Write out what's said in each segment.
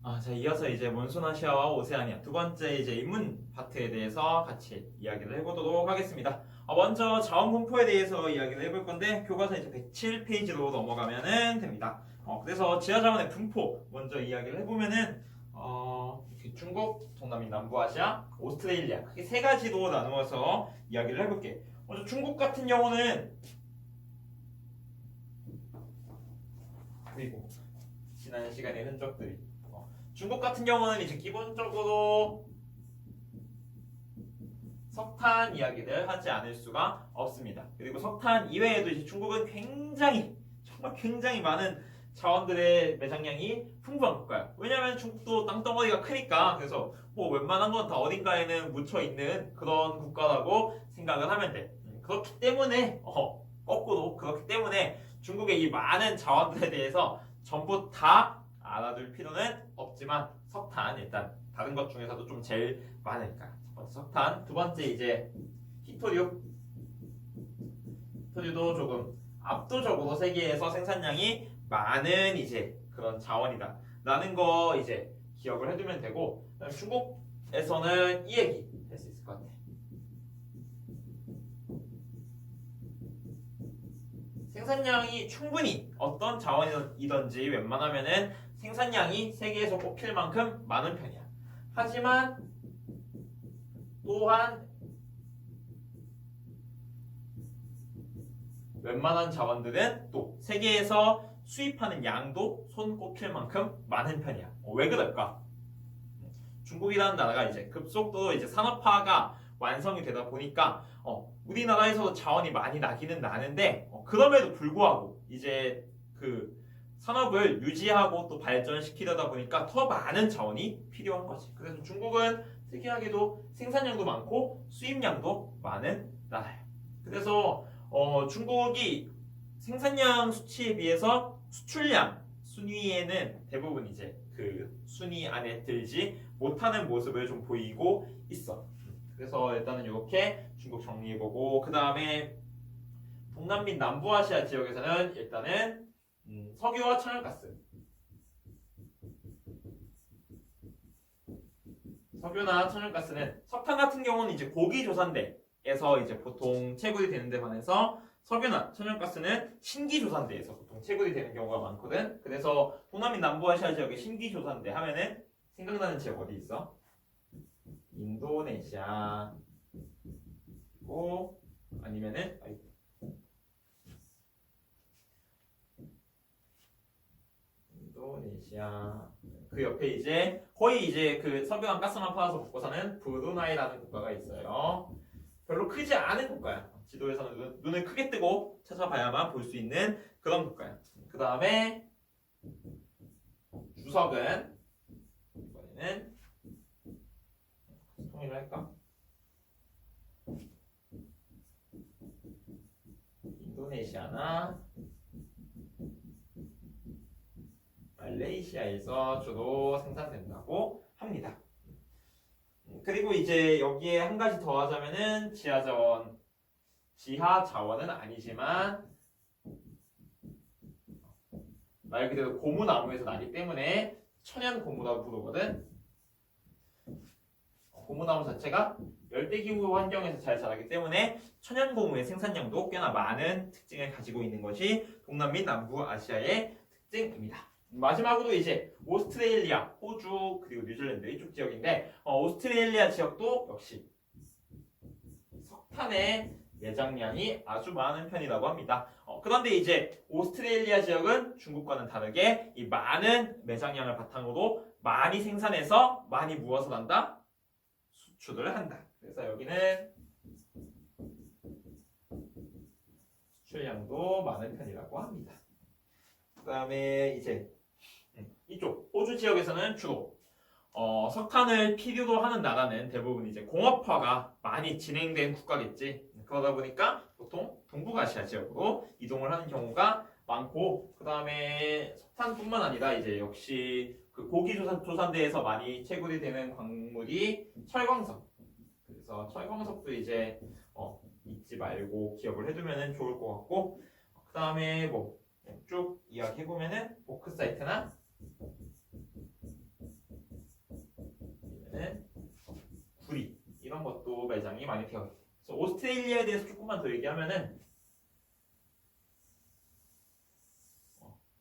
자, 이어서 이제 몬소나시아와 오세아니아 두 번째 이제 인문 파트에 대해서 같이 이야기를 해보도록 하겠습니다. 먼저 자원 분포에 대해서 이야기를 해볼 건데 교과서 이제 107페이지로 넘어가면은 됩니다. 그래서 지하 자원의 분포 먼저 이야기를 해보면은 중국, 동남미, 남부아시아, 오스트레일리아 크게 세 가지로 나누어서 이야기를 해볼게. 먼저 중국 같은 경우는 그리고 지난 시간의 흔적들이 중국 같은 경우는 이제 기본적으로 석탄 이야기를 하지 않을 수가 없습니다. 그리고 석탄 이외에도 이제 중국은 정말 굉장히 많은 자원들의 매장량이 풍부한 국가예요. 왜냐하면 중국도 땅덩어리가 크니까 그래서 뭐 웬만한 건 다 어딘가에는 묻혀 있는 그런 국가라고 생각을 하면 돼. 그렇기 때문에 거꾸로 그렇기 때문에 중국의 이 많은 자원들에 대해서 전부 다 알아둘 필요는 없지만 석탄 일단 다른 것 중에서도 좀 제일 많으니까 첫 번째 석탄, 두 번째 이제 히토류도 조금 압도적으로 세계에서 생산량이 많은 이제 그런 자원이다 라는 거 이제 기억을 해두면 되고 중국에서는 이 얘기 할 수 있을 것 같아. 생산량이 충분히 어떤 자원이든지 웬만하면은 생산량이 세계에서 꼽힐 만큼 많은 편이야. 하지만 또한 웬만한 자원들은 또 세계에서 수입하는 양도 손꼽힐 만큼 많은 편이야. 왜 그럴까? 중국이라는 나라가 이제 급속도로 이제 산업화가 완성이 되다 보니까 우리나라에서도 자원이 많이 나기는 나는데 그럼에도 불구하고 이제 그 산업을 유지하고 또 발전시키려다 보니까 더 많은 자원이 필요한 거지. 그래서 중국은 특이하게도 생산량도 많고 수입량도 많은 나라예요. 그래서 중국이 생산량 수치에 비해서 수출량 순위에는 대부분 이제 그 순위 안에 들지 못하는 모습을 좀 보이고 있어. 그래서 일단은 이렇게 중국 정리해보고 그 다음에 동남미 남부아시아 지역에서는 일단은 석유와 천연가스 석유나 천연가스는 석탄 같은 경우는 이제 고기 조산대에서 이제 보통 채굴이 되는 데 반해서 석유나 천연가스는 신기 조산대에서 보통 채굴이 되는 경우가 많거든. 그래서 동남미 남부아시아 지역의 신기 조산대 하면은 생각나는 지역 어디 있어? 인도네시아 아니면은 인도네시아 그 옆에 이제 거의 이제 그 석유랑 가스만 팔아서 먹고 사는 브루나이라는 국가가 있어요. 별로 크지 않은 국가야. 지도에서는 눈을 크게 뜨고 찾아봐야만 볼 수 있는 그런 국가야. 그 다음에 주석은 이번에는 통일을 할까? 인도네시아나 말레이시아에서 주로 생산된다고 합니다. 그리고 이제 여기에 한 가지 더 하자면은 지하 자원은 아니지만 말 그대로 고무나무에서 나기 때문에 천연 고무라고 부르거든. 고무나무 자체가 열대기후 환경에서 잘 자라기 때문에 천연 고무의 생산량도 꽤나 많은 특징을 가지고 있는 것이 동남미 남부아시아의 특징입니다. 마지막으로 이제 오스트레일리아, 호주 그리고 뉴질랜드 이쪽 지역인데 오스트레일리아 지역도 역시 석탄의 매장량이 아주 많은 편이라고 합니다. 그런데 이제 오스트레일리아 지역은 중국과는 다르게 이 많은 매장량을 바탕으로 많이 생산해서 많이 무엇을 한다? 수출을 한다. 그래서 여기는 수출량도 많은 편이라고 합니다. 그 다음에 이제 이쪽 호주 지역에서는 주로 석탄을 필요로 하는 나라는 대부분 이제 공업화가 많이 진행된 국가겠지. 그러다 보니까 보통 동북아시아 지역으로 이동을 하는 경우가 많고, 그 다음에 석탄뿐만 아니라 이제 역시 그 고기 조산대에서 많이 채굴이 되는 광물이 철광석. 그래서 철광석도 이제 잊지 말고 기억을 해두면 좋을 것 같고, 그 다음에 뭐 쭉 이야기해보면은 보크사이트나 아니면은 구리 이런 것도 매장이 많이 되어 있대. 그래서 오스트레일리아에 대해서 조금만 더 얘기하면은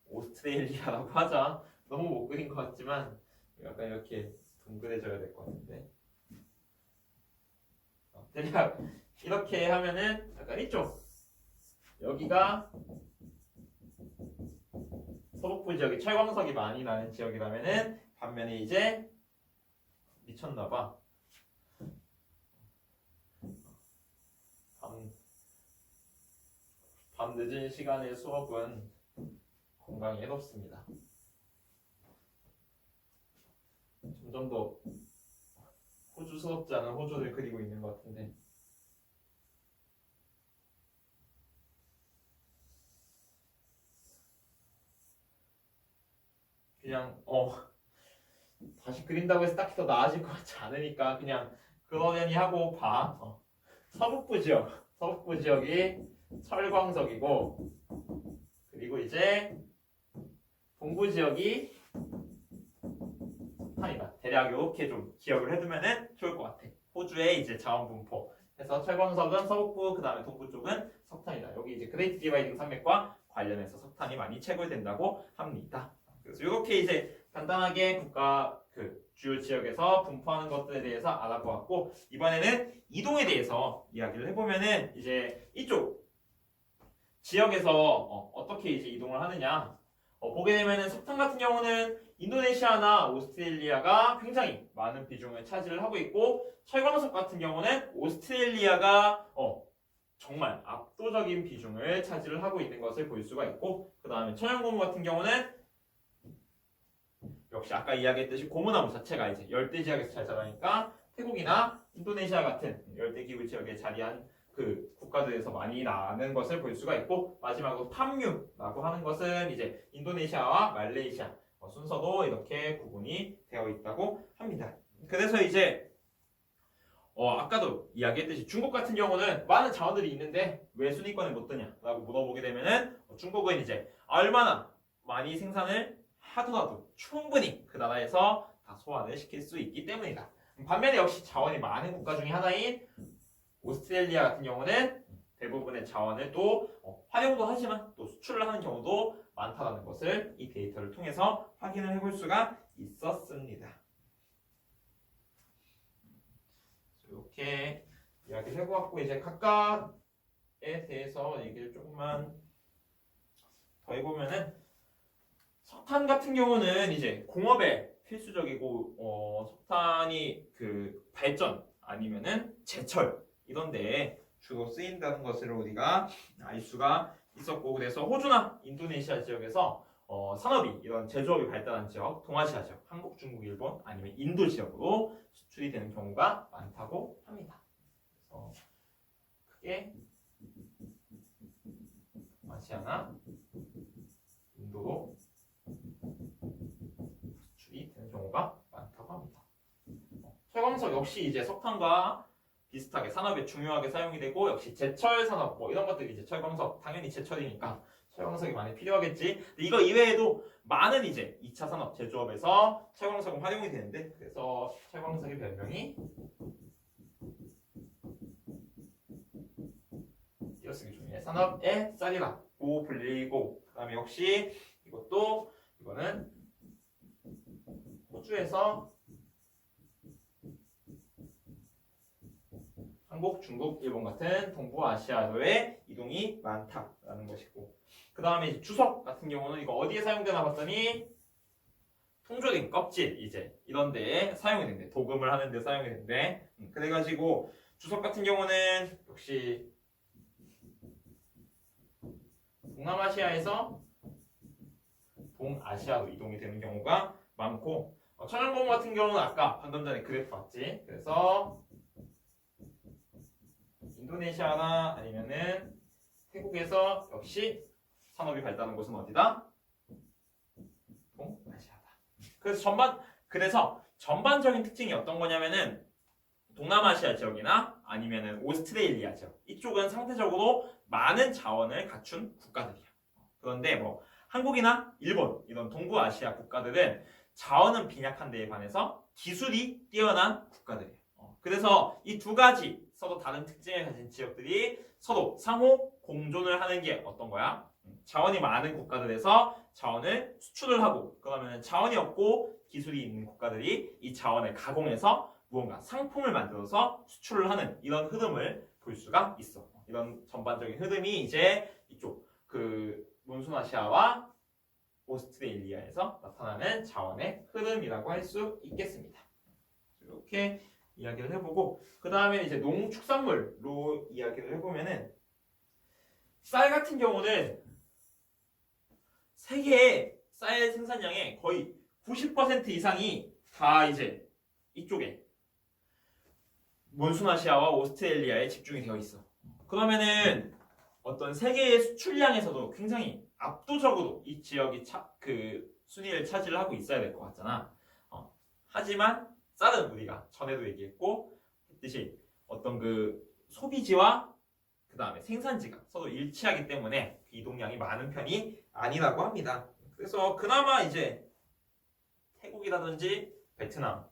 오스트레일리아라고 하자. 너무 못 그린 것 같지만 약간 이렇게 동그래져야 될 것 같은데. 대략 이렇게 하면은 약간 이쪽 여기가 서북부 지역이 철광석이 많이 나는 지역이라면은 반면에 이제 미쳤나봐. 밤 늦은 시간의 수업은 건강에 해롭습니다. 점점 더 호주스럽지 않은 호주를 그리고 있는 것 같은데. 그냥 다시 그린다고 해서 딱히 더 나아질 것 같지 않으니까 그냥 그러려니 하고 봐. 서북부 지역이 철광석이고, 그리고 이제 동부 지역이 석탄이다. 대략 이렇게 좀 기억을 해두면은 좋을 것 같아. 호주의 이제 자원 분포. 그래서 철광석은 서북부, 그 다음에 동부 쪽은 석탄이다. 여기 이제 그레이트 디바이딩 산맥과 관련해서 석탄이 많이 채굴된다고 합니다. 그래서 이렇게 이제 간단하게 국가 주요 지역에서 분포하는 것들에 대해서 알아보았고, 이번에는 이동에 대해서 이야기를 해보면은 이제 이쪽 지역에서 어떻게 이제 이동을 하느냐 보게 되면은 석탄 같은 경우는 인도네시아나 오스트레일리아가 굉장히 많은 비중을 차지를 하고 있고, 철광석 같은 경우는 오스트레일리아가 정말 압도적인 비중을 차지를 하고 있는 것을 볼 수가 있고, 그 다음에 천연고무 같은 경우는 역시 아까 이야기했듯이 고무나무 자체가 이제 열대 지역에서 잘 자라니까 태국이나 인도네시아 같은 열대 기후 지역에 자리한 그 국가들에서 많이 나는 것을 볼 수가 있고, 마지막으로 팜유라고 하는 것은 이제 인도네시아와 말레이시아 순서도 이렇게 구분이 되어 있다고 합니다. 그래서 이제 아까도 이야기했듯이 중국 같은 경우는 많은 자원들이 있는데 왜 순위권에 못 드냐라고 물어보게 되면은 중국은 이제 얼마나 많이 생산을 하더라도 충분히 그 나라에서 다 소화를 시킬 수 있기 때문이다. 반면에 역시 자원이 많은 국가 중에 하나인 오스트레일리아 같은 경우는 대부분의 자원을 또 활용도 하지만 또 수출을 하는 경우도 많다는 것을 이 데이터를 통해서 확인을 해볼 수가 있었습니다. 이렇게 이야기를 해보았고, 이제 각각에 대해서 얘기를 조금만 더 해보면은, 석탄 같은 경우는 이제 공업에 필수적이고, 석탄이 그 발전 아니면은 제철 이런 데에 주로 쓰인다는 것을 우리가 알 수가 있었고, 그래서 호주나 인도네시아 지역에서 산업이 이런 제조업이 발달한 지역, 동아시아 지역, 한국, 중국, 일본 아니면 인도 지역으로 수출이 되는 경우가 많다고 합니다. 그래서 크게 아시아나 인도로 수출이 되는 경우가 많다고 합니다. 철광석 역시 이제 석탄과 비슷하게 산업에 중요하게 사용이 되고, 역시 제철 산업 이런 것들이 이제 철광석 당연히 제철이니까 철광석이 많이 필요하겠지. 이거 이외에도 많은 이제 2차 산업 제조업에서 철광석은 활용이 되는데, 그래서 철광석의 별명이 띄어쓰기 중에 산업의 쌀이라고 불리고, 그 다음에 역시 이거는 호주에서 한국, 중국, 일본 같은 동부아시아로의 이동이 많다라는 것이고, 그 다음에 주석 같은 경우는 이거 어디에 사용되나 봤더니 통조림 껍질 이제 이런 데에 사용이 된대. 도금을 하는 데 사용이 된대. 그래가지고 주석 같은 경우는 역시 동남아시아에서 동아시아로 이동이 되는 경우가 많고, 천연고무 같은 경우는 아까 방금 전에 그래프 봤지. 그래서 인도네시아나 아니면은 태국에서 역시 산업이 발달한 곳은 어디다? 동아시아다. 그래서 전반적인 특징이 어떤 거냐면은 동남아시아 지역이나 아니면은 오스트레일리아 지역, 이쪽은 상대적으로 많은 자원을 갖춘 국가들이야. 그런데 한국이나 일본 이런 동부아시아 국가들은 자원은 빈약한 데에 반해서 기술이 뛰어난 국가들이에요. 그래서 이 두 가지 서로 다른 특징을 가진 지역들이 서로 상호 공존을 하는 게 어떤 거야? 자원이 많은 국가들에서 자원을 수출을 하고, 그러면 자원이 없고 기술이 있는 국가들이 이 자원을 가공해서 무언가 상품을 만들어서 수출을 하는 이런 흐름을 볼 수가 있어. 이런 전반적인 흐름이 이제 이쪽 그 몬순아시아와 오스트레일리아에서 나타나는 자원의 흐름이라고 할 수 있겠습니다. 이렇게 이야기를 해보고, 그 다음에 이제 농축산물로 이야기를 해보면은, 쌀 같은 경우는 세계의 쌀 생산량의 거의 90% 이상이 다 이제 이쪽에 몬순아시아와 오스트레일리아에 집중이 되어 있어. 그러면은 어떤 세계의 수출량에서도 굉장히 압도적으로 이 지역이 그 순위를 차지를 하고 있어야 될 것 같잖아. 하지만 쌀은 우리가 전에도 얘기했고 했듯이 어떤 그 소비지와 그 다음에 생산지가 서로 일치하기 때문에 그 이동량이 많은 편이 아니라고 합니다. 그래서 그나마 이제 태국이라든지 베트남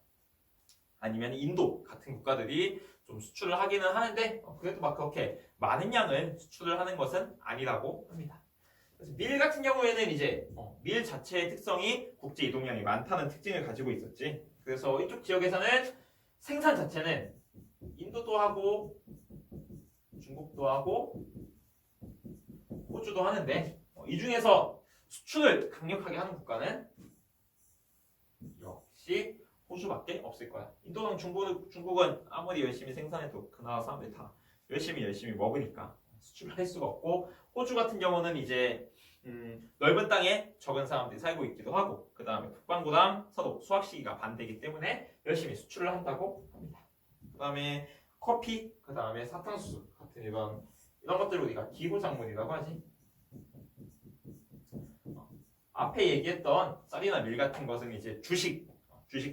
아니면 인도 같은 국가들이 좀 수출을 하기는 하는데 그래도 막 그렇게 많은 양을 수출을 하는 것은 아니라고 합니다. 그래서 밀 같은 경우에는 이제 밀 자체의 특성이 국제 이동량이 많다는 특징을 가지고 있었지. 그래서 이쪽 지역에서는 생산 자체는 인도도 하고 중국도 하고 호주도 하는데 이 중에서 수출을 강력하게 하는 국가는 역시 호주밖에 없을 거야. 인도랑 중국은 아무리 열심히 생산해도 그 나라 사람들이 다 열심히 먹으니까 수출을 할 수가 없고, 호주 같은 경우는 이제 넓은 땅에 적은 사람들이 살고 있기도 하고, 그 다음에 북반구랑 서로 수확 시기가 반대이기 때문에 열심히 수출을 한다고 합니다. 그 다음에 커피, 그 다음에 사탕수수 같은 이런 것들을 우리가 기호작물이라고 하지. 앞에 얘기했던 쌀이나 밀 같은 것은 이제 주식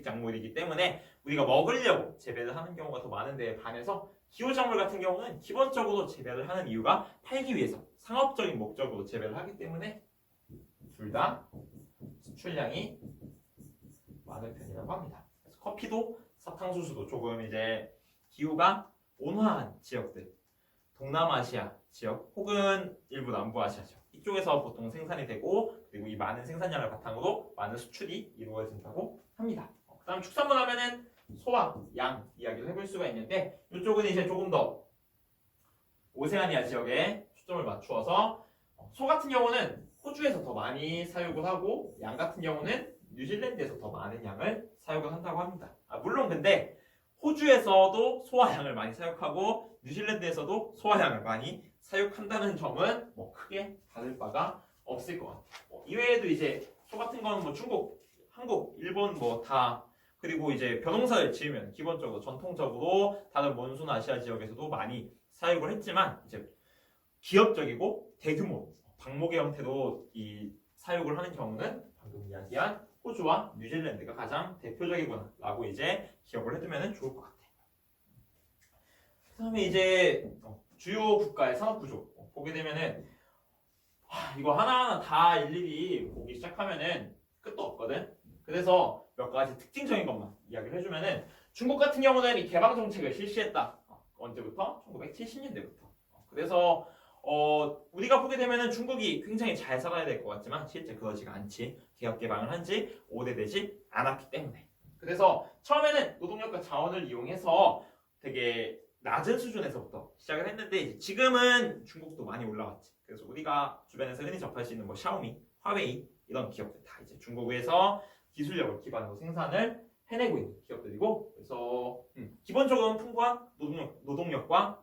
작물이기 때문에 우리가 먹으려고 재배를 하는 경우가 더 많은데 반해서 기호작물 같은 경우는 기본적으로 재배를 하는 이유가 팔기 위해서 상업적인 목적으로 재배를 하기 때문에 둘 다 수출량이 많은 편이라고 합니다. 그래서 커피도 사탕수수도 조금 이제 기후가 온화한 지역들, 동남아시아 지역 혹은 일부 남부아시아 지역 이쪽에서 보통 생산이 되고, 그리고 이 많은 생산량을 바탕으로 많은 수출이 이루어진다고 합니다. 그 다음 축산물 하면은 소와 양 이야기를 해볼 수가 있는데, 이쪽은 이제 조금 더 오세아니아 지역에 초점을 맞추어서 소 같은 경우는 호주에서 더 많이 사육을 하고, 양 같은 경우는 뉴질랜드에서 더 많은 양을 사육을 한다고 합니다. 물론 근데 호주에서도 소와 양을 많이 사육하고 뉴질랜드에서도 소와 양을 많이 사육한다는 점은 뭐 크게 다를 바가 없을 것 같아요. 이외에도 이제 소 같은 거는 뭐 중국, 한국, 일본 뭐 다, 그리고 이제 벼농사를 지으면 기본적으로 전통적으로 다른 몬순 아시아 지역에서도 많이 사육을 했지만, 이제 기업적이고 대규모 방목의 형태로 이 사육을 하는 경우는 방금 이야기한 호주와 뉴질랜드가 가장 대표적이구나라고 이제 기억을 해두면 좋을 것 같아요. 그다음에 이제 주요 국가의 산업 구조 보게 되면은 이거 하나하나 다 일일이 보기 시작하면은 끝도 없거든. 그래서 몇 가지 특징적인 것만 이야기를 해주면은, 중국 같은 경우는 이 개방 정책을 실시했다. 언제부터? 1970년대부터. 그래서 우리가 보게 되면은 중국이 굉장히 잘 살아야 될 것 같지만 실제 그러지가 않지. 개혁 개방을 한 지 오래되지 않았기 때문에. 그래서 처음에는 노동력과 자원을 이용해서 되게 낮은 수준에서부터 시작을 했는데, 지금은 중국도 많이 올라왔지. 그래서 우리가 주변에서 흔히 접할 수 있는 뭐 샤오미, 화웨이 이런 기업들 다 이제 중국에서 기술력을 기반으로 생산을 해내고 있는 기업들이고, 그래서 기본적으로 풍부한 노동력과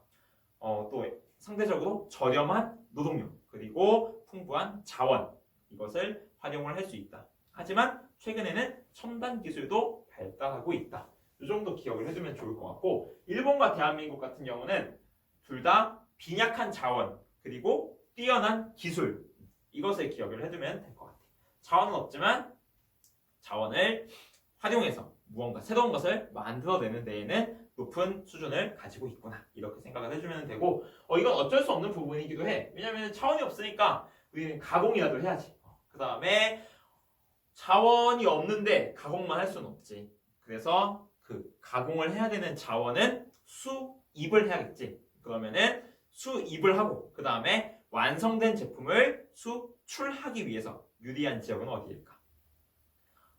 또 상대적으로 저렴한 노동력, 그리고 풍부한 자원, 이것을 활용을 할 수 있다. 하지만 최근에는 첨단 기술도 발달하고 있다. 이 정도 기억을 해두면 좋을 것 같고, 일본과 대한민국 같은 경우는 둘 다 빈약한 자원 그리고 뛰어난 기술, 이것을 기억을 해두면 될 것 같아요. 자원은 없지만 자원을 활용해서 무언가 새로운 것을 만들어내는 데에는 높은 수준을 가지고 있구나, 이렇게 생각을 해주면 되고, 이건 어쩔 수 없는 부분이기도 해. 왜냐하면 자원이 없으니까 우리는 가공이라도 해야지. 그 다음에 자원이 없는데 가공만 할 수는 없지. 그래서 그 가공을 해야 되는 자원은 수입을 해야겠지. 그러면은 수입을 하고 그 다음에 완성된 제품을 수출하기 위해서 유리한 지역은 어디일까?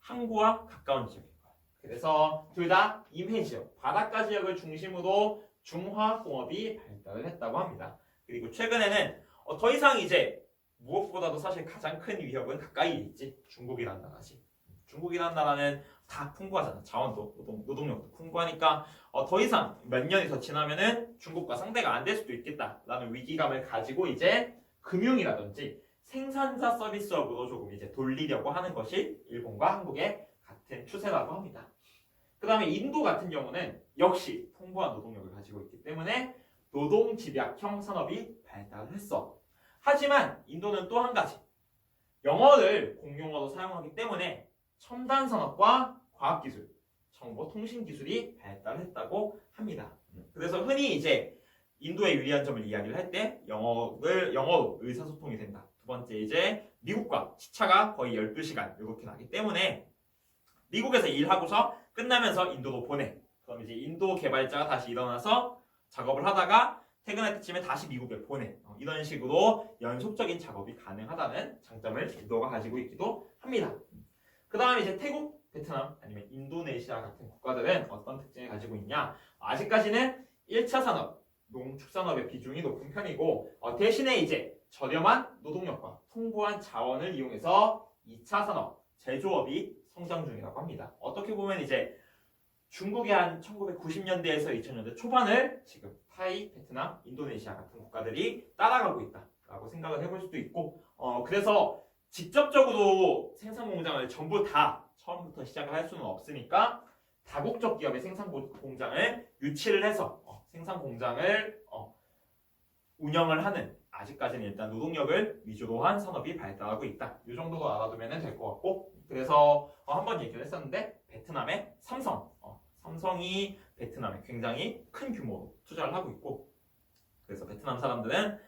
항구와 가까운 지역일 거야. 그래서 둘 다 임해 지역, 바닷가 지역을 중심으로 중화공업이 발달을 했다고 합니다. 그리고 최근에는 더 이상 이제 무엇보다도 사실 가장 큰 위협은 가까이에 있지. 중국이라는 나라지. 중국이라는 나라는 다 풍부하잖아. 자원도 노동력도 풍부하니까 더 이상 몇 년이 더 지나면은 중국과 상대가 안 될 수도 있겠다라는 위기감을 가지고 이제 금융이라든지 생산자 서비스업으로 조금 이제 돌리려고 하는 것이 일본과 한국의 같은 추세라고 합니다. 그 다음에 인도 같은 경우는 역시 풍부한 노동력을 가지고 있기 때문에 노동 집약형 산업이 발달을 했어. 하지만 인도는 또 한 가지 영어를 공용어로 사용하기 때문에 첨단 산업과 과학기술, 정보통신기술이 발달했다고 합니다. 그래서 흔히 이제 인도의 유리한 점을 이야기를 할 때 영어로 의사소통이 된다. 두 번째 이제 미국과 시차가 거의 12시간 이렇게 나기 때문에 미국에서 일하고서 끝나면서 인도로 보내. 그럼 이제 인도 개발자가 다시 일어나서 작업을 하다가 퇴근할 때쯤에 다시 미국에 보내. 이런 식으로 연속적인 작업이 가능하다는 장점을 인도가 가지고 있기도 합니다. 그 다음에 이제 태국, 베트남 아니면 인도네시아 같은 국가들은 어떤 특징을 가지고 있냐? 아직까지는 1차 산업, 농축산업의 비중이 높은 편이고 대신에 이제 저렴한 노동력과 풍부한 자원을 이용해서 2차 산업, 제조업이 성장 중이라고 합니다. 어떻게 보면 이제 중국이 한 1990년대에서 2000년대 초반을 지금 타이, 베트남, 인도네시아 같은 국가들이 따라가고 있다라고 생각을 해볼 수도 있고 그래서 직접적으로 생산 공장을 전부 다 처음부터 시작을 할 수는 없으니까 다국적 기업의 생산 공장을 유치를 해서 생산 공장을 운영을 하는 아직까지는 일단 노동력을 위주로 한 산업이 발달하고 있다. 이 정도도 알아두면 될 것 같고 그래서 한번 얘기를 했었는데 베트남의 삼성이 베트남에 굉장히 큰 규모로 투자를 하고 있고 그래서 베트남 사람들은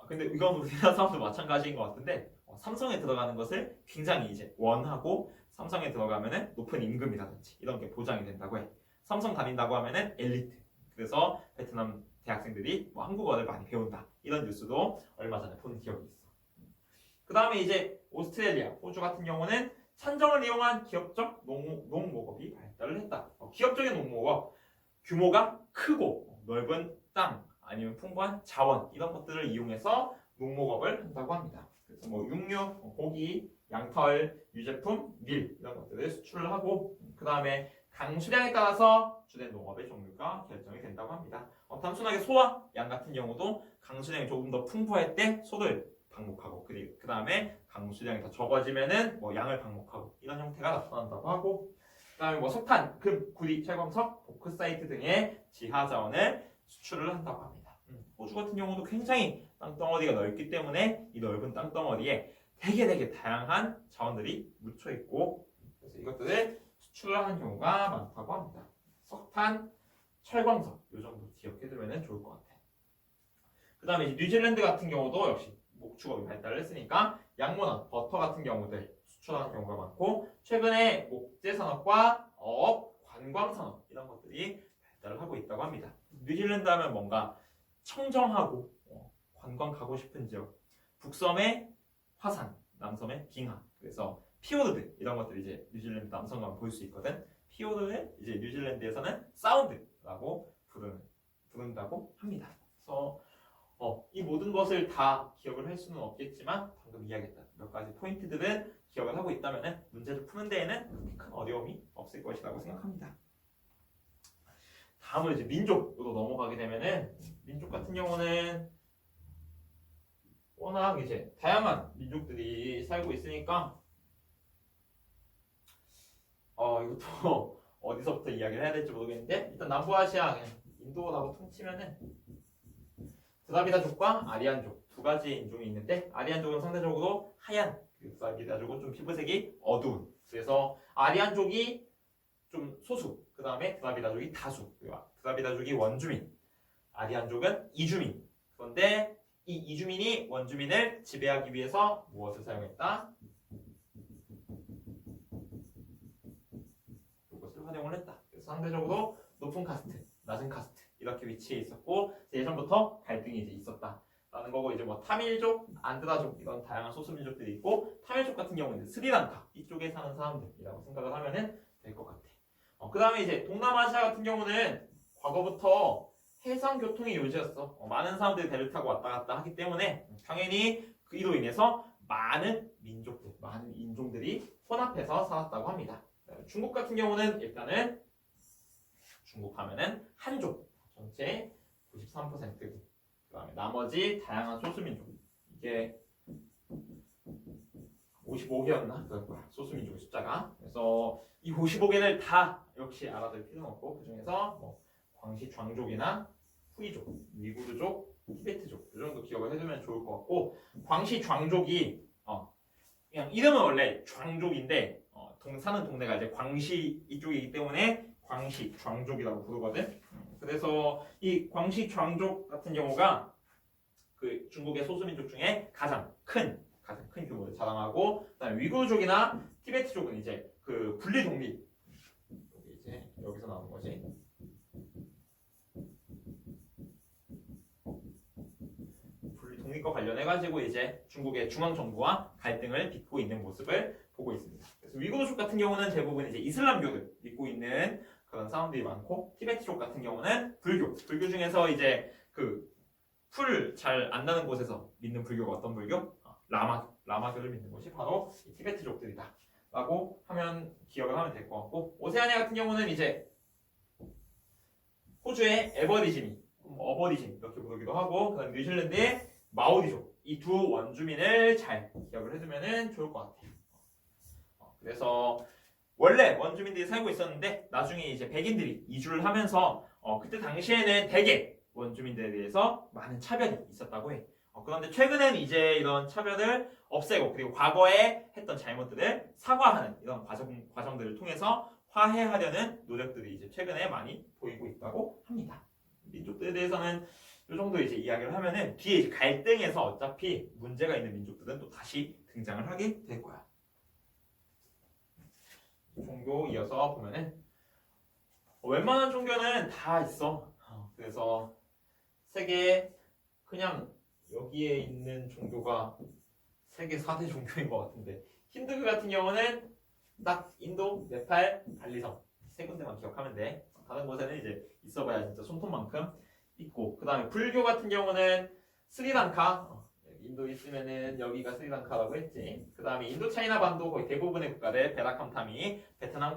근데 이건 우리나라 사람도 마찬가지인 것 같은데 삼성에 들어가는 것을 굉장히 이제 원하고 삼성에 들어가면은 높은 임금이라든지 이런 게 보장이 된다고 해. 삼성 다닌다고 하면은 엘리트. 그래서 베트남 대학생들이 한국어를 많이 배운다. 이런 뉴스도 얼마 전에 본 기억이 있어. 그 다음에 이제 오스트레일리아, 호주 같은 경우는 산정을 이용한 기업적 농목업이 발달을 했다. 기업적인 농목업, 규모가 크고 넓은 땅 아니면 풍부한 자원 이런 것들을 이용해서 농목업을 한다고 합니다. 그래서 뭐 육류, 고기, 양털, 유제품, 밀 이런 것들을 수출을 하고 그 다음에 강수량에 따라서 주된 농업의 종류가 결정이 된다고 합니다. 단순하게 소와 양 같은 경우도 강수량이 조금 더 풍부할 때 소를 방목하고 그 다음에 강수량이 더 적어지면은 뭐 양을 방목하고 이런 형태가 나타난다고 하고 그 다음에 뭐 석탄, 금, 구리, 철광석, 보크사이트 등의 지하 자원을 수출을 한다고 합니다. 호주 같은 경우도 굉장히 땅덩어리가 넓기 때문에 이 넓은 땅덩어리에 되게 다양한 자원들이 묻혀 있고 그래서 이것들을 수출을 하는 경우가 많다고 합니다. 석탄, 철광석 이 정도 기억해두면 좋을 것 같아. 그 다음에 뉴질랜드 같은 경우도 역시 목축업이 발달을 했으니까 양모나 버터 같은 경우들 수출하는 경우가 많고 최근에 목재 산업과 어업, 관광 산업 이런 것들이 발달을 하고 있다고 합니다. 뉴질랜드 하면 뭔가 청정하고 관광 가고 싶은 지역 북섬의 화산, 남섬의 빙하 그래서 피오르드 이런 것들이 이제 뉴질랜드 남섬 가면 볼 수 있거든. 피오르드를 이제 뉴질랜드에서는 사운드라고 부른다고 합니다. 그래서 이 모든 것을 다 기억을 할 수는 없겠지만 방금 이야기했던 몇 가지 포인트들은 기억을 하고 있다면 문제를 푸는 데에는 그렇게 큰 어려움이 없을 것이라고 생각합니다. 다음은 이제 민족으로 넘어가게 되면은 민족 같은 경우는 워낙 이제 다양한 민족들이 살고 있으니까 이것도 어디서부터 이야기를 해야 될지 모르겠는데 일단 남부아시아 그냥 인도라고 통치면은 드라비다족과 아리안족 두 가지 인종이 있는데 아리안족은 상대적으로 하얀 드라비다족은 좀 피부색이 어두운 그래서 아리안족이 좀 소수 그 다음에 드라비다족이 다수 드라비다족이 원주민 아리안족은 이주민 그런데 이 이주민이 원주민을 지배하기 위해서 무엇을 사용했다? 활용을 했다. 그래서 상대적으로 높은 카스트, 낮은 카스트 이렇게 위치해 있었고 예전부터 갈등이 이제 있었다. 라는 거고 이제 뭐 타밀족, 안드라족 이런 다양한 소수민족들이 있고 타밀족 같은 경우는 이제 스리랑카 이쪽에 사는 사람들이라고 생각을 하면은 될 것 같아. 그 다음에 이제 동남아시아 같은 경우는 과거부터 해상 교통이 요지였어. 많은 사람들이 배를 타고 왔다 갔다 하기 때문에 당연히 그로 인해서 많은 민족들, 많은 인종들이 혼합해서 살았다고 합니다. 중국 같은 경우는 일단은 중국 하면은 한족 전체 93%고 그다음에 나머지 다양한 소수민족 이게 55개였나? 그럴 거야. 소수민족의 숫자가. 그래서 이 55개를 다 역시 알아둘 필요는 없고 그 중에서 뭐 광시 壮족이나 후이족, 위구르족, 티베트족 이 정도 기억을 해두면 좋을 것 같고 광시 壮족이 그냥 이름은 원래 壮족인데 사는 동네가 이제 광시 이쪽이기 때문에 광시 壮족이라고 부르거든. 그래서 이 광시 壮족 같은 경우가 그 중국의 소수민족 중에 가장 큰 규모를 자랑하고 그다음에 위구르족이나 티베트족은 이제 그 분리 독립 여기 이제 여기서 나오는 거지. 분리 독립과 관련해 가지고 이제 중국의 중앙 정부와 갈등을 빚고 있는 모습을 보고 있습니다. 그래서 위구르족 같은 경우는 대부분 이제 이슬람교를 믿고 있는 그런 사람들이 많고 티베트족 같은 경우는 불교 중에서 이제 그 풀 잘 안 나는 곳에서 믿는 불교가 어떤 불교? 라마교를 믿는 곳이 바로 티베트족들이다 라고 하면 기억을 하면 될 것 같고 오세아니아 같은 경우는 이제 호주의 에버리지니 어버리진 이렇게 부르기도 하고 그다음 뉴질랜드의 마오리족 이 두 원주민을 잘 기억을 해두면 좋을 것 같아요. 그래서 원래 원주민들이 살고 있었는데 나중에 이제 백인들이 이주를 하면서 그때 당시에는 대개 원주민들에 대해서 많은 차별이 있었다고 해. 그런데 최근에는 이제 이런 차별을 없애고 그리고 과거에 했던 잘못들을 사과하는 이런 과정들을 통해서 화해하려는 노력들이 이제 최근에 많이 보이고 있다고 합니다. 민족들에 대해서는 이 정도 이제 이야기를 하면은 뒤에 이제 갈등에서 어차피 문제가 있는 민족들은 또 다시 등장을 하게 될 거야. 종교 이어서 보면은 웬만한 종교는 다 있어. 그래서 세계 그냥 여기에 있는 종교가 세계 4대 종교인 것 같은데 힌두교 같은 경우는 딱 인도, 네팔, 발리섬 세 군데만 기억하면 돼. 다른 곳에는 이제 있어봐야 진짜 손톱만큼 있고 그 다음에 불교 같은 경우는 스리랑카 인도 있으면은 여기가 스리랑카라고 했지. 그 다음에 인도차이나 반도 거의 대부분의 국가들 베라캄타미, 베트남,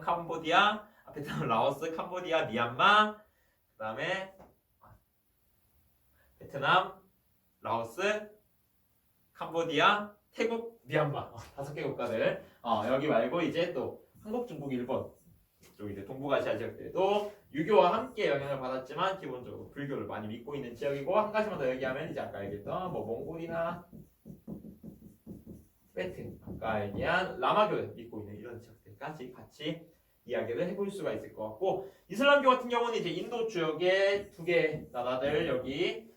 라오스, 캄보디아, 미얀마 그 다음에 베트남, 라오스, 캄보디아, 태국, 미얀마 5개 국가들 여기 말고 이제 또 한국, 중국, 일본 쪽 이제 동북아시아 지역들도 유교와 함께 영향을 받았지만 기본적으로 불교를 많이 믿고 있는 지역이고 한 가지만 더 얘기하면 이제 아까 얘기했던 뭐 몽골이나 티베트 아까 얘기한 라마교를 믿고 있는 이런 지역들까지 같이 이야기를 해볼 수가 있을 것 같고 이슬람교 같은 경우는 이제 인도 지역의 2개 나라들 여기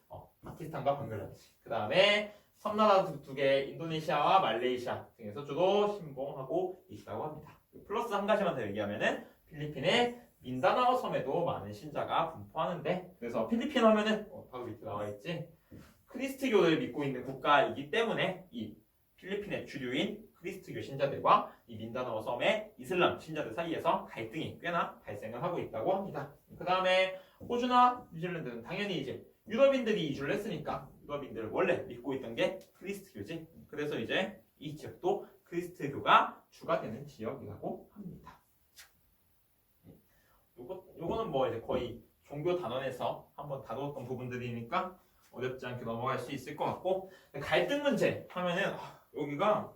파키스탄과 방글라데시 그 다음에 섬나라 2개 인도네시아와 말레이시아 등에서 주로 신봉하고 있다고 합니다. 플러스 한 가지만 더 얘기하면은 필리핀의 민다나오 섬에도 많은 신자가 분포하는데 그래서 필리핀 하면은 바로 밑에 나와 있지 크리스트교를 믿고 있는 국가이기 때문에 이 필리핀의 주류인 크리스트교 신자들과 이 민다나오 섬의 이슬람 신자들 사이에서 갈등이 꽤나 발생을 하고 있다고 합니다. 그 다음에 호주나 뉴질랜드는 당연히 이제 유럽인들이 이주를 했으니까 유럽인들을 원래 믿고 있던 게 크리스트교지. 그래서 이제 이 지역도 크리스트교가 주가 되는 지역이라고 합니다. 요거는 뭐 이제 거의 종교 단원에서 한번 다루었던 부분들이니까 어렵지 않게 넘어갈 수 있을 것 같고 갈등 문제 하면은 여기가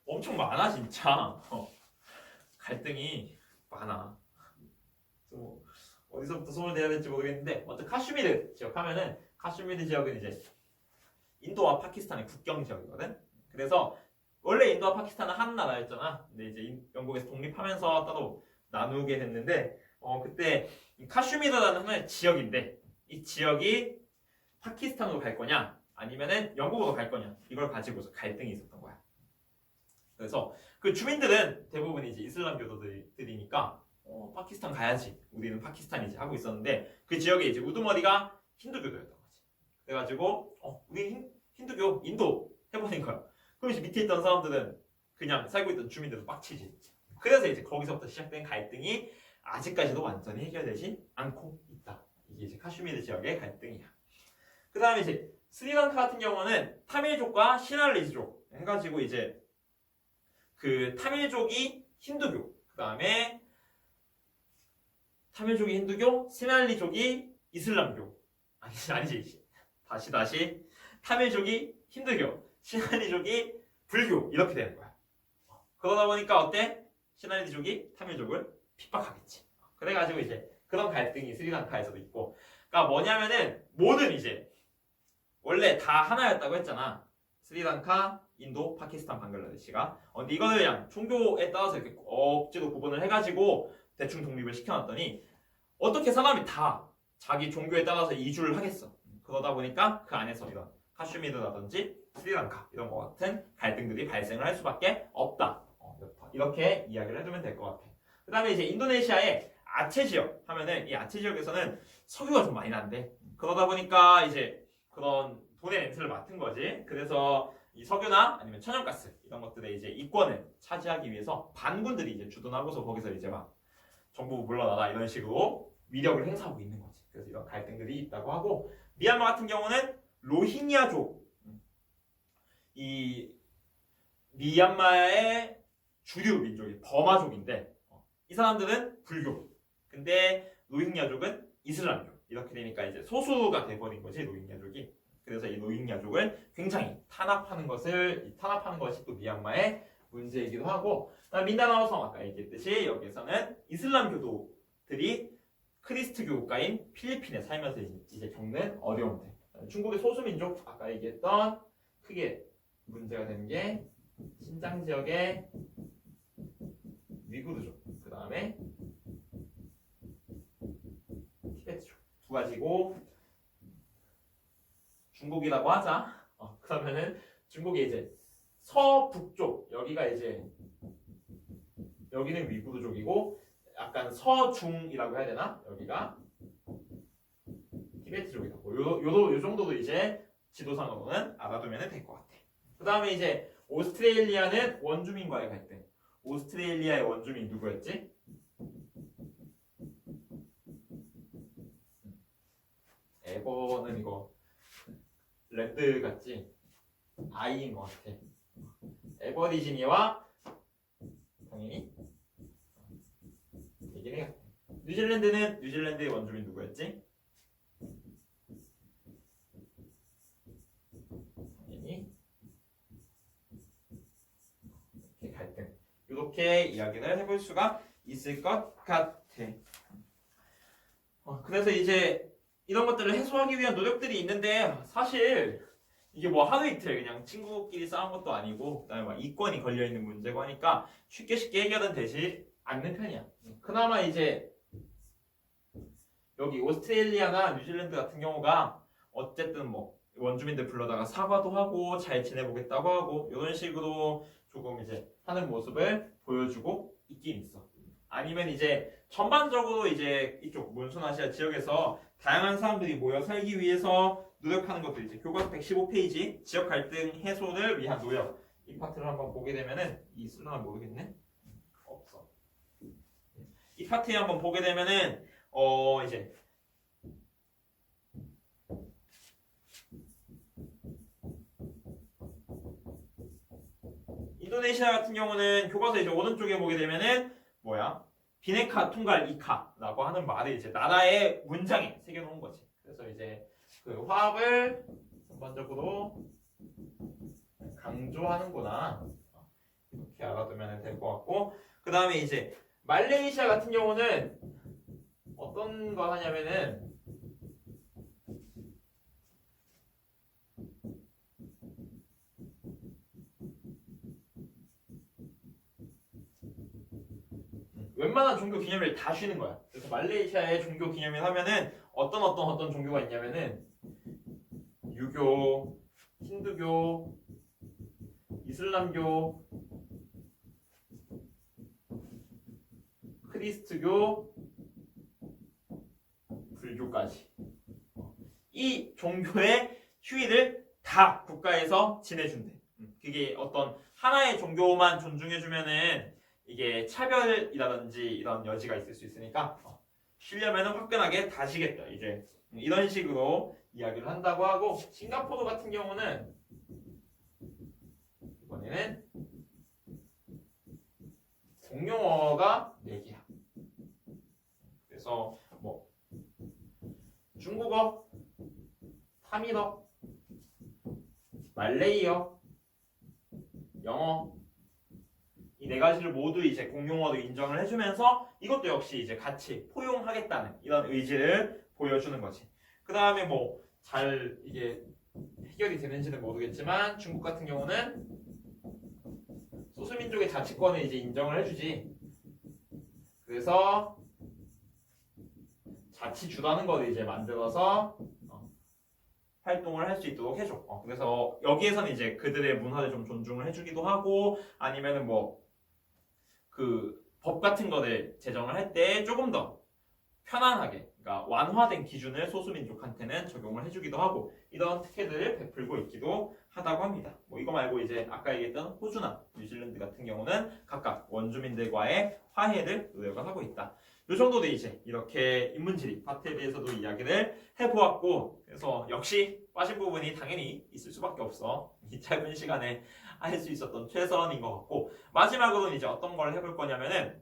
엄청 많아 진짜. 갈등이 많아. 뭐 어디서부터 손을 대야 될지 모르겠는데 먼저 카슈미르 지역 하면은 카슈미르 지역은 이제 인도와 파키스탄의 국경 지역이거든. 그래서 원래 인도와 파키스탄은 한 나라였잖아. 근데 이제 영국에서 독립하면서 따로 나누게 됐는데 그때 카슈미르라는 하나의 지역인데 이 지역이 파키스탄으로 갈 거냐 아니면은 영국으로 갈 거냐 이걸 가지고서 갈등이 있었던 거야. 그래서 그 주민들은 대부분 이제 이슬람교도들이니까 파키스탄 가야지. 우리는 파키스탄이지 하고 있었는데 그 지역에 이제 우두머리가 힌두교도였던 거지. 그래가지고 우리 힌두교 인도 해보는 거야. 그럼 이제 밑에 있던 사람들은 그냥 살고 있던 주민들도 빡치지. 그래서 이제 거기서부터 시작된 갈등이 아직까지도 완전히 해결되지 않고 있다. 이게 이제 카슈미르 지역의 갈등이야. 그 다음에 이제 스리랑카 같은 경우는 타밀족과 시날리족 해가지고 이제 그 타밀족이 힌두교, 그 다음에 타밀족이 힌두교, 시날리족이 이슬람교. 아니지. 다시. 타밀족이 힌두교, 시날리족이 불교 이렇게 되는 거야. 그러다 보니까 어때? 시날리족이 타밀족을 핍박하겠지. 그래가지고 이제 그런 갈등이 스리랑카에서도 있고, 그러니까 뭐냐면은 모든 이제 원래 다 하나였다고 했잖아. 스리랑카, 인도, 파키스탄, 방글라데시가. 근데 이거는 그냥 종교에 따라서 이렇게 억지로 구분을 해가지고 대충 독립을 시켜놨더니 어떻게 사람이 다 자기 종교에 따라서 이주를 하겠어. 그러다 보니까 그 안에서 이런 카슈미르라든지 스리랑카 이런 거 같은 갈등들이 발생을 할 수밖에 없다. 이렇게 이야기를 해두면 될 것 같아. 그 다음에 이제 인도네시아의 아체 지역 하면은 이 아체 지역에서는 석유가 좀 많이 난대. 그러다 보니까 이제 그런 돈의 냄새를 맡은 거지. 그래서 이 석유나 아니면 천연가스 이런 것들의 이제 이권을 차지하기 위해서 반군들이 이제 주둔하고서 거기서 이제 막 정부 물러나라 이런 식으로 위력을 행사하고 있는 거지. 그래서 이런 갈등들이 있다고 하고, 미얀마 같은 경우는 로힝야족, 이 미얀마의 주류 민족이 버마족인데 이 사람들은 불교, 근데 로힝야족은 이슬람교. 이렇게 되니까 이제 소수가 돼버린 거지 로힝야족이. 그래서 이 로힝야족을 굉장히 탄압하는 것이 또 미얀마의 문제이기도 하고, 민다나오 섬 아까 얘기했듯이 여기에서는 이슬람교도들이 크리스트교 국가인 필리핀에 살면서 이제 겪는 어려움들. 중국의 소수민족 아까 얘기했던 크게 문제가 되는 게 신장 지역의 위구르족, 그 다음에 티베트족 두 가지고, 중국이라고 하자. 그러면은 중국의 이제 서북쪽 여기가 이제 여기는 위구르족이고 약간 서중이라고 해야 되나? 여기가 티베트족이다. 요 정도도 이제 지도상으로는 알아두면 될 것 같아. 그 다음에 이제 오스트레일리아는 원주민과의 갈등. 오스트레일리아의 원주민 누구였지? 에버는 이거 랜드 같지? 아이인 것 같아. 에버리지니아와 당연히 얘기를 해야 돼. 뉴질랜드는 뉴질랜드의 원주민 누구였지? 당연히 이렇게 갈등. 이렇게 이야기를 해볼 수가 있을 것 같아. 그래서 이제 이런 것들을 해소하기 위한 노력들이 있는데 사실 이게 뭐 하루 이틀 그냥 친구끼리 싸운 것도 아니고 그다음에 막 이권이 걸려있는 문제고 하니까 쉽게 해결은 되지 않는 편이야. 그나마 이제 여기 오스트레일리아나 뉴질랜드 같은 경우가 어쨌든 뭐 원주민들 불러다가 사과도 하고 잘 지내보겠다고 하고 이런 식으로 조금 이제 하는 모습을 보여주고 있긴 있어. 아니면 이제 전반적으로 이제 이쪽 몬순아시아 지역에서 다양한 사람들이 모여 살기 위해서 노력하는 것들, 이제 교과서 115페이지 지역 갈등 해소를 위한 노력, 이 파트를 한번 보게 되면은 이 쓸려나 모르겠네. 없어. 이 파트에 한번 보게 되면은 이제 인도네시아 같은 경우는 교과서 이제 오른쪽에 보게 되면은 뭐야? 비네카 퉁갈 이카라고 하는 말을 이제 나라의 문장에 새겨놓은 거지. 그래서 이제 그 화합을 전반적으로 강조하는구나. 이렇게 알아두면 될 것 같고, 그 다음에 이제 말레이시아 같은 경우는 어떤 거 하냐면은 웬만한 종교 기념일 다 쉬는 거야. 그래서 말레이시아의 종교 기념일 하면은 어떤 종교가 있냐면은 유교, 힌두교, 이슬람교, 크리스트교, 불교까지 이 종교의 휴일을 다 국가에서 지내준대. 그게 어떤 하나의 종교만 존중해주면은 이게 차별이라든지 이런 여지가 있을 수 있으니까 쉬려면은 화끈하게 다 쉬겠다. 이제 이런 식으로 이야기를 한다고 하고, 싱가포르 같은 경우는 이번에는 공용어가 4개야. 그래서 뭐 중국어, 타밀어, 말레이어, 영어, 이 4가지를 모두 이제 공용어로 인정을 해주면서 이것도 역시 이제 같이 포용하겠다는 이런 의지를 보여주는 거지. 그 다음에 뭐 잘 이게 해결이 되는지는 모르겠지만 중국 같은 경우는 소수민족의 자치권을 이제 인정을 해주지. 그래서 자치주라는 거를 이제 만들어서 활동을 할 수 있도록 해줘. 그래서 여기에서는 이제 그들의 문화를 좀 존중을 해주기도 하고, 아니면은 뭐 그 법 같은 거를 제정을 할 때 조금 더 편안하게, 그러니까 완화된 기준을 소수민족한테는 적용을 해주기도 하고, 이런 특혜들을 베풀고 있기도 하다고 합니다. 뭐 이거 말고 이제 아까 얘기했던 호주나 뉴질랜드 같은 경우는 각각 원주민들과의 화해를 노력을 하고 있다. 이 정도도 이제 이렇게 인문지리 파트에 대해서도 이야기를 해보았고, 그래서 역시 빠진 부분이 당연히 있을 수밖에 없어. 이 짧은 시간에 할 수 있었던 최선인 것 같고, 마지막으로는 이제 어떤 걸 해볼 거냐면은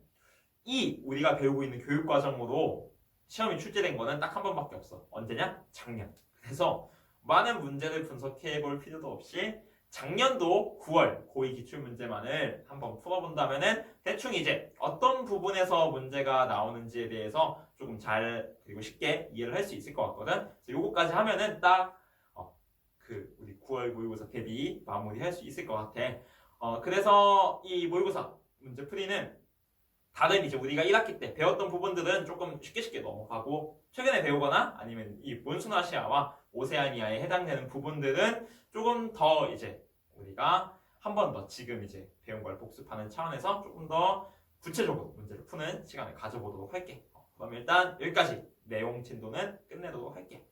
이 우리가 배우고 있는 교육 과정으로 시험이 출제된 거는 딱 한 번밖에 없어. 언제냐? 작년. 그래서 많은 문제를 분석해 볼 필요도 없이 작년도 9월 고2 기출문제만을 한번 풀어본다면은 대충 이제 어떤 부분에서 문제가 나오는지에 대해서 조금 잘 그리고 쉽게 이해를 할 수 있을 것 같거든. 그래서 요거까지 하면은 딱 우리 9월 모의고사 대비 마무리할 수 있을 것 같아. 그래서 이 모의고사 문제풀이는 다른 이제 우리가 1학기 때 배웠던 부분들은 조금 쉽게 넘어가고, 최근에 배우거나 아니면 이 몬순아시아와 오세아니아에 해당되는 부분들은 조금 더 이제 우리가 한 번 더 지금 이제 배운 걸 복습하는 차원에서 조금 더 구체적으로 문제를 푸는 시간을 가져보도록 할게. 그럼 일단 여기까지 내용 진도는 끝내도록 할게.